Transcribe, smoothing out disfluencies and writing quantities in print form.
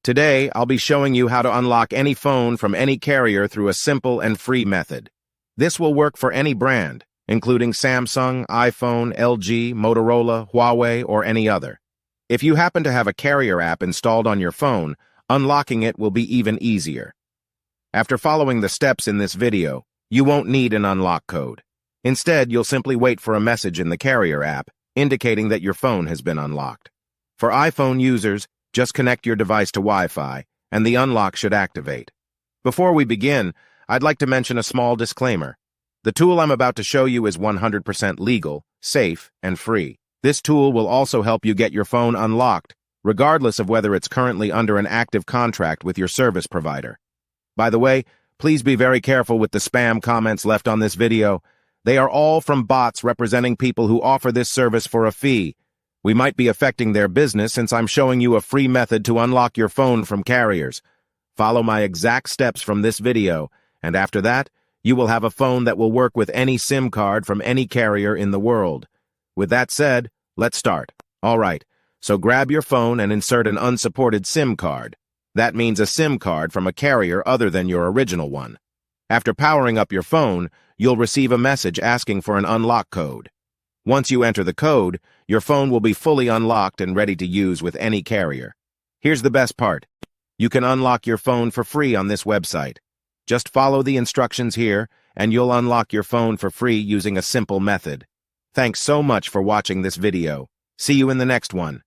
Today, I'll be showing you how to unlock any phone from any carrier through a simple and free method. This will work for any brand, including Samsung, iPhone, LG, Motorola, Huawei, or any other. If you happen to have a carrier app installed on your phone, unlocking it will be even easier. After following the steps in this video, you won't need an unlock code. Instead, you'll simply wait for a message in the carrier app indicating that your phone has been unlocked. For iPhone users, just connect your device to Wi-Fi, and the unlock should activate. Before we begin, I'd like to mention a small disclaimer. The tool I'm about to show you is 100% legal, safe, and free. This tool will also help you get your phone unlocked, regardless of whether it's currently under an active contract with your service provider. By the way, please be very careful with the spam comments left on this video. They are all from bots representing people who offer this service for a fee. We might be affecting their business since I'm showing you a free method to unlock your phone from carriers. Follow my exact steps from this video, and after that, you will have a phone that will work with any SIM card from any carrier in the world. With that said, let's start. All right, so grab your phone and insert an unsupported SIM card. That means a SIM card from a carrier other than your original one. After powering up your phone, you'll receive a message asking for an unlock code. Once you enter the code, your phone will be fully unlocked and ready to use with any carrier. Here's the best part. You can unlock your phone for free on this website. Just follow the instructions here, and you'll unlock your phone for free using a simple method. Thanks so much for watching this video. See you in the next one.